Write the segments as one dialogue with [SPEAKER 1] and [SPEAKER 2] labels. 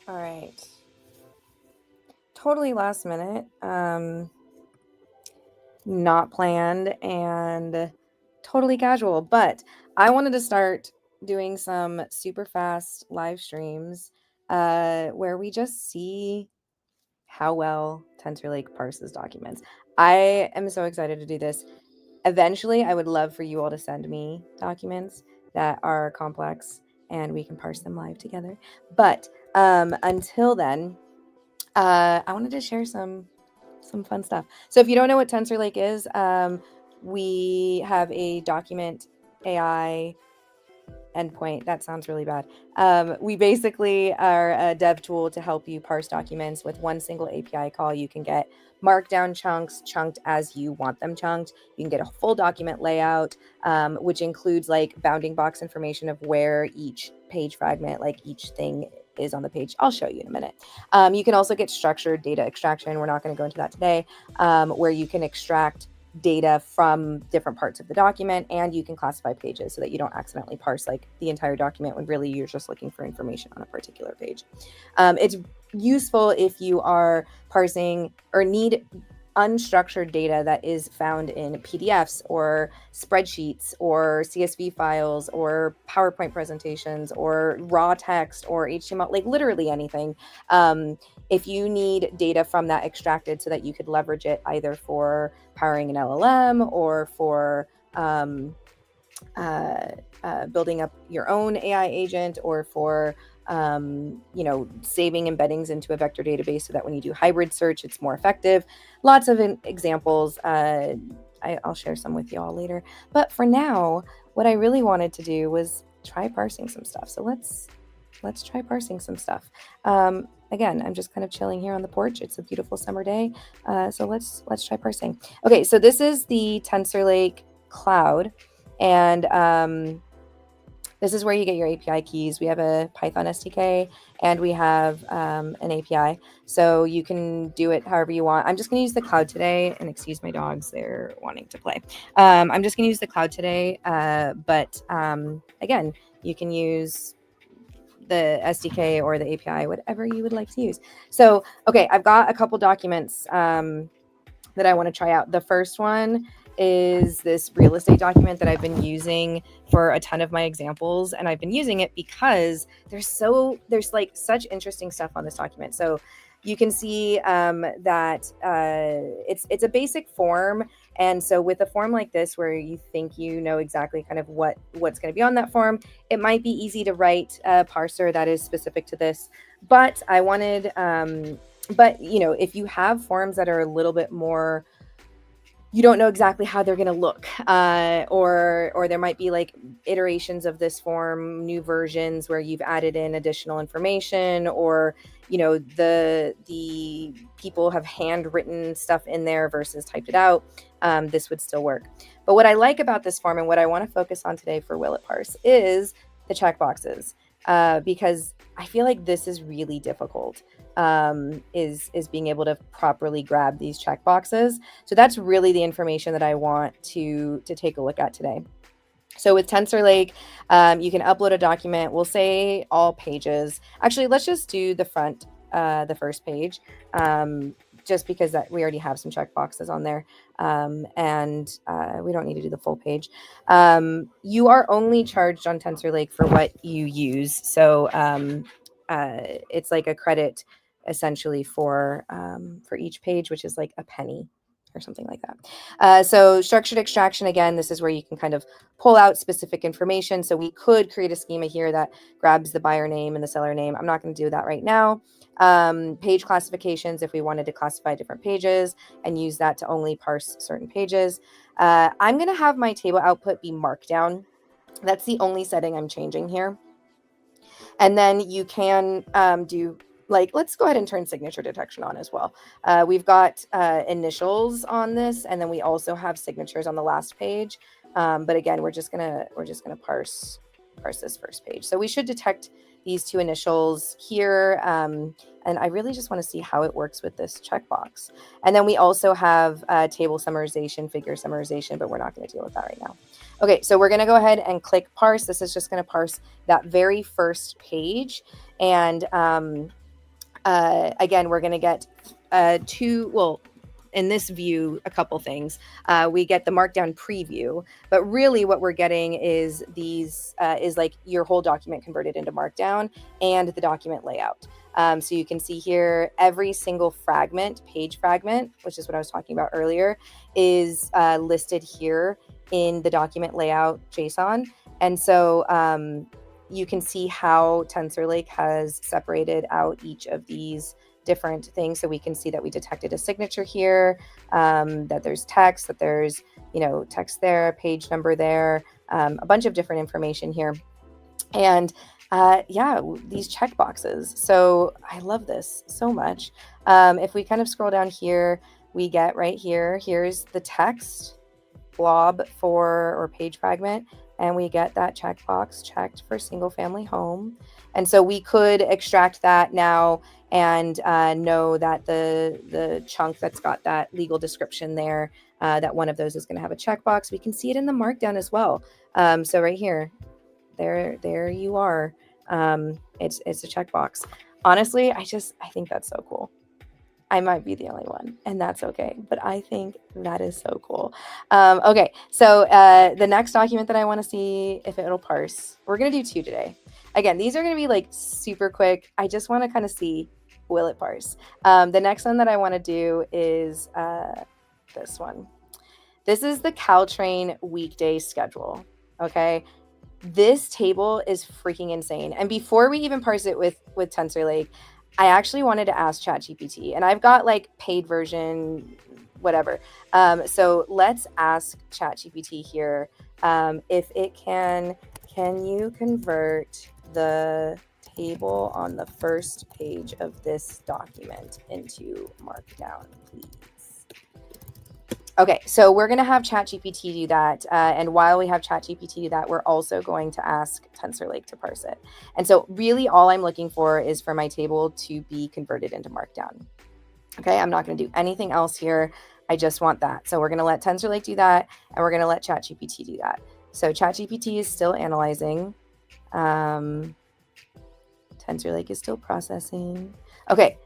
[SPEAKER 1] All right. Totally last minute. Not planned and totally casual, but I wanted to start doing some super fast live streams where we just see how well Tensor Lake parses documents. I am so excited to do this. Eventually, I would love for you all to send me documents that are complex and we can parse them live together. But until then, I wanted to share some fun stuff. So if you don't know what Tensor Lake is, we have a document AI endpoint. That sounds really bad. We basically are a dev tool to help you parse documents with one single API call. You can get markdown chunks chunked as you want them chunked. You can get a full document layout, which includes like bounding box information of where each page fragment, like each thing is on the page. I'll show you in a minute. You can also get structured data extraction. We're not going to go into that today, where you can extract data from different parts of the document, and you can classify pages so that you don't accidentally parse like the entire document when really you're just looking for information on a particular page. It's useful if you are parsing or need unstructured data that is found in PDFs or spreadsheets or CSV files or PowerPoint presentations or raw text or HTML, like literally anything. If you need data from that extracted so that you could leverage it either for powering an LLM or for building up your own AI agent or for saving embeddings into a vector database so that when you do hybrid search, it's more effective. Lots of examples. I'll share some with y'all later. But for now, what I really wanted to do was try parsing some stuff. So let's try parsing some stuff. Again, I'm just kind of chilling here on the porch. It's a beautiful summer day. So let's try parsing. Okay, so this is the Tensor Lake cloud. And this is where you get your API keys. We have a Python SDK and we have an API. So you can do it however you want. I'm just going to use the cloud today. And excuse my dogs, they're wanting to play. I'm just going to use the cloud today. But again, you can use the SDK or the API, whatever you would like to use. So, okay, I've got a couple documents that I want to try out. The first one is this real estate document that I've been using for a ton of my examples, and I've been using it because there's like such interesting stuff on this document. So you can see that it's a basic form, and so with a form like this where you think you know exactly kind of what's going to be on that form, it might be easy to write a parser that is specific to this. But I wanted but if you have forms that are a little bit more, you don't know exactly how they're going to look, or there might be like iterations of this form, new versions where you've added in additional information, or the people have handwritten stuff in there versus typed it out. This would still work. But what I like about this form and what I want to focus on today for Will It Parse is the checkboxes, because I feel like this is really difficult. Is being able to properly grab these checkboxes. So that's really the information that I want to take a look at today. So with Tensor Lake, you can upload a document. We'll say all pages. Actually, let's just do the front, the first page, just because that we already have some checkboxes on there, and we don't need to do the full page. You are only charged on Tensor Lake for what you use. So it's like a credit essentially for each page, which is like a penny or something like that. So structured extraction, again, this is where you can kind of pull out specific information. So we could create a schema here that grabs the buyer name and the seller name. I'm not going to do that right now. Page classifications, if we wanted to classify different pages and use that to only parse certain pages. I'm going to have my table output be markdown. That's the only setting I'm changing here. And then you can do, like, let's go ahead and turn signature detection on as well. We've got initials on this, and then we also have signatures on the last page. But again, we're just gonna parse this first page. So we should detect these two initials here. And I really just want to see how it works with this checkbox. And then we also have table summarization, figure summarization, but we're not going to deal with that right now. Okay, so we're going to go ahead and click parse. This is just going to parse that very first page. And Again, we're going to get in this view, a couple things. We get the Markdown preview, but really what we're getting is is like your whole document converted into Markdown and the document layout. So you can see here every single fragment, page fragment, which is what I was talking about earlier, is listed here in the document layout JSON. And so you can see how TensorLake has separated out each of these different things. So we can see that we detected a signature here, that there's text, that there's, text there, page number there, a bunch of different information here. And yeah, these checkboxes. So I love this so much. If we kind of scroll down here, we get right here, here's the text blob or page fragment, and we get that checkbox checked for single family home. And so we could extract that now and know that the chunk that's got that legal description there, that one of those is going to have a checkbox. We can see it in the Markdown as well. So right here, there you are. It's a checkbox. Honestly, I think that's so cool. I might be the only one, and that's okay, but I think that is so cool. Okay, so the next document that I want to see if it'll parse, we're going to do 2 today. Again, these are going to be like super quick. I just want to kind of see, will it parse? The next one that I want to do is this one. This is the Caltrain weekday schedule, okay? This table is freaking insane. And before we even parse it with TensorLake, I actually wanted to ask ChatGPT, and I've got like paid version, whatever. So let's ask ChatGPT here if it can you convert the table on the first page of this document into Markdown, please? Okay, so we're going to have ChatGPT do that. And while we have ChatGPT do that, we're also going to ask TensorLake to parse it. And so really all I'm looking for is for my table to be converted into Markdown. Okay, I'm not going to do anything else here. I just want that. So we're going to let TensorLake do that, and we're going to let ChatGPT do that. So ChatGPT is still analyzing. TensorLake is still processing. Okay.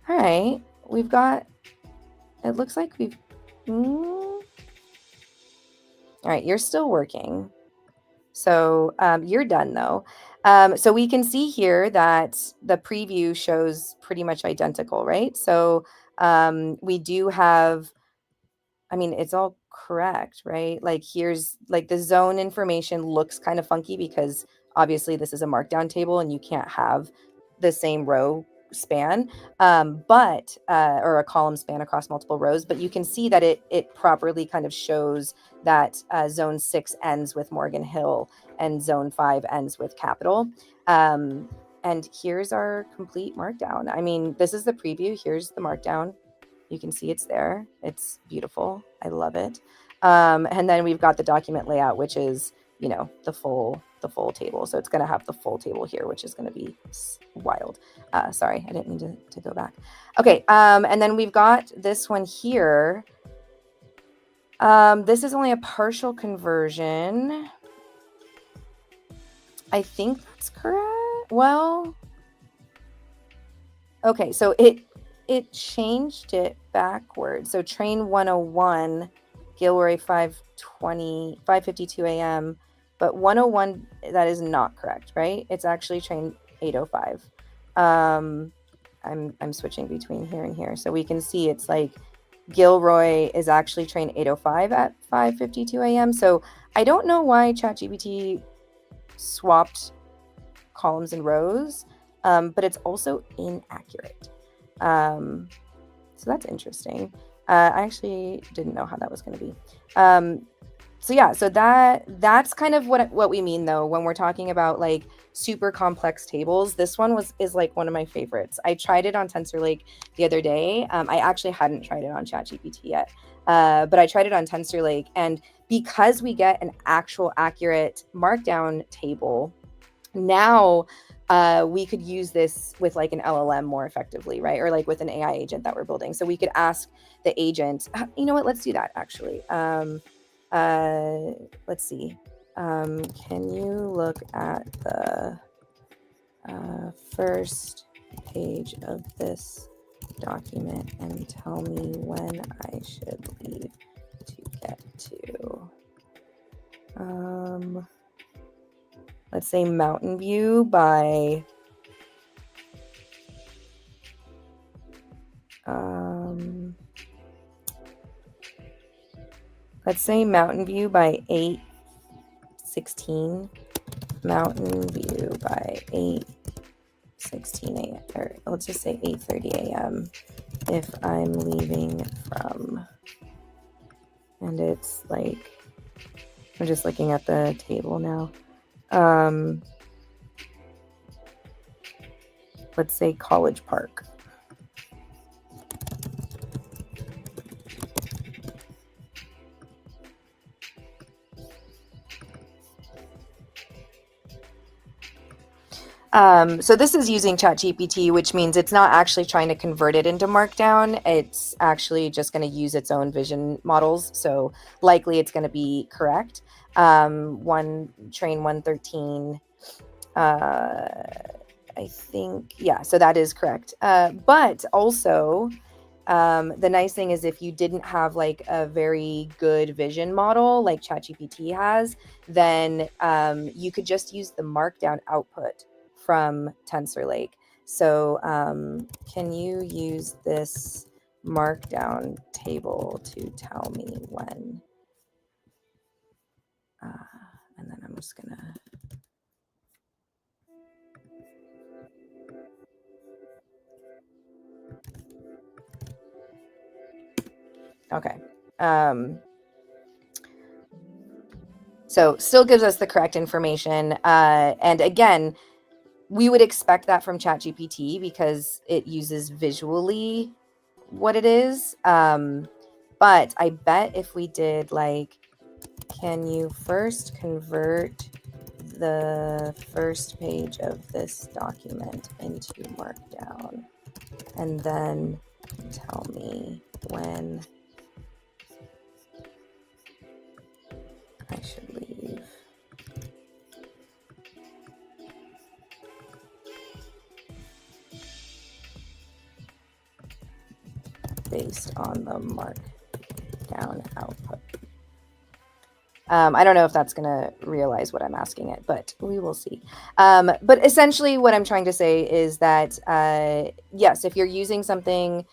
[SPEAKER 1] All right. We've got, it looks like we've, all right, you're still working. So you're done though. So we can see here that the preview shows pretty much identical, right? So we do have, I mean, it's all correct, right? Like here's like the zone information looks kind of funky because obviously this is a Markdown table and you can't have the same row span, or a column span across multiple rows, but you can see that it properly kind of shows that zone 6 ends with Morgan Hill and zone 5 ends with Capital. And here's our complete Markdown. I mean, this is the preview. Here's the Markdown. You can see it's there. It's beautiful. I love it. And then we've got the document layout, which is, the full table. So it's going to have the full table here, which is going to be wild. Sorry, I didn't mean to go back. Okay. And then we've got this one here. This is only a partial conversion. I think that's correct. Well, okay. So it changed it backwards. So train 101, Gilroy 5:52 a.m. But 101, that is not correct, right? It's actually train 8:05. I'm switching between here and here. So we can see it's like Gilroy is actually train 8:05 at 5:52 a.m. So I don't know why ChatGPT swapped columns and rows, but it's also inaccurate. So that's interesting. I actually didn't know how that was going to be. So yeah, so that's kind of what we mean though when we're talking about like super complex tables. This one is like one of my favorites. I tried it on TensorLake the other day. I actually hadn't tried it on ChatGPT yet, but I tried it on TensorLake, and because we get an actual accurate Markdown table, now we could use this with like an LLM more effectively, right? Or like with an AI agent that we're building. So we could ask the agent, you know what, let's do that actually. Let's see. Can you look at the first page of this document and tell me when I should leave to get to, let's say Mountain View by, let's say Mountain View by 8:16. Mountain View by 8:16 a.m. or let's just say 8:30 a.m. if I'm leaving from, and it's like, I'm just looking at the table now. Let's say College Park. So this is using ChatGPT, which means it's not actually trying to convert it into Markdown. It's actually just going to use its own vision models. So likely it's going to be correct. Train 113, I think, yeah, so that is correct. But also, the nice thing is if you didn't have like a very good vision model like ChatGPT has, then you could just use the Markdown output from TensorLake. So can you use this Markdown table to tell me when? And then I'm just gonna. Okay. So still gives us the correct information. And again, we would expect that from ChatGPT because it uses visually what it is. But I bet if we did like, can you first convert the first page of this document into Markdown and then tell me when I should leave. Based on the Markdown output. I don't know if that's going to realize what I'm asking it, but we will see. But essentially what I'm trying to say is that, yes, if you're using something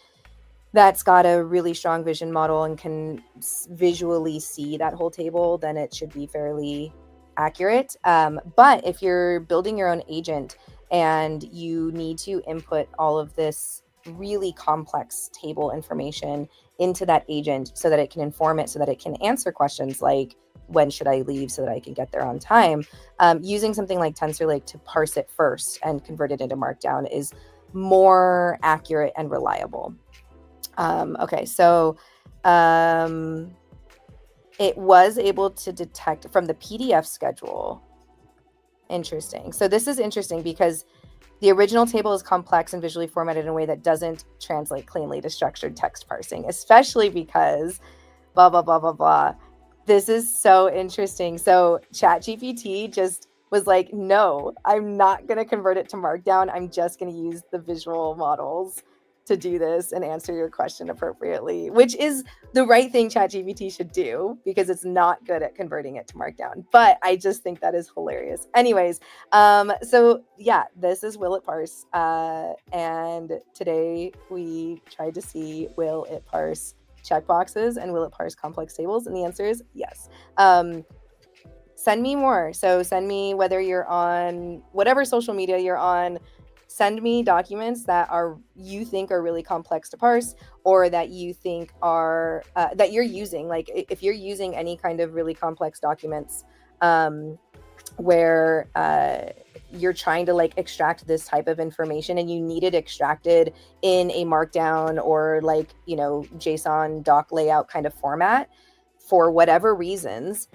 [SPEAKER 1] that's got a really strong vision model and can visually see that whole table, then it should be fairly accurate. But if you're building your own agent and you need to input all of this really complex table information into that agent so that it can inform it, so that it can answer questions like, when should I leave so that I can get there on time? Using something like TensorLake to parse it first and convert it into Markdown is more accurate and reliable. Okay, so it was able to detect from the PDF schedule. Interesting. So this is interesting because the original table is complex and visually formatted in a way that doesn't translate cleanly to structured text parsing, especially because blah, blah, blah, blah, blah. This is so interesting. So ChatGPT just was like, no, I'm not going to convert it to Markdown. I'm just going to use the visual models to do this and answer your question appropriately, which is the right thing ChatGPT should do because it's not good at converting it to Markdown. But I just think that is hilarious. Anyways, so yeah, this is Will It Parse. And today we tried to see, will it parse checkboxes and will it parse complex tables? And the answer is yes. Send me more. So send me, whether you're on whatever social media you're on, send me documents that you think are really complex to parse, or that you think are that you're using. Like if you're using any kind of really complex documents where you're trying to like extract this type of information and you need it extracted in a Markdown or like, JSON doc layout kind of format for whatever reasons,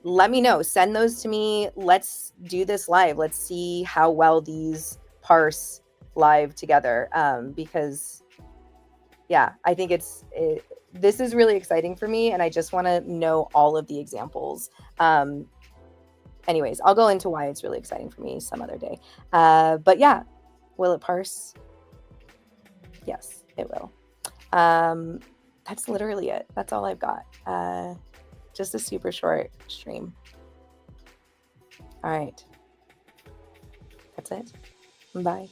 [SPEAKER 1] let me know. Send those to me. Let's do this live. Let's see how well these parse live together. Because yeah, I think this is really exciting for me, and I just want to know all of the examples. Anyways, I'll go into why it's really exciting for me some other day. But yeah, Will it parse? Yes, it will. That's literally it. That's all I've got. Just a super short stream. All right. That's it. Bye.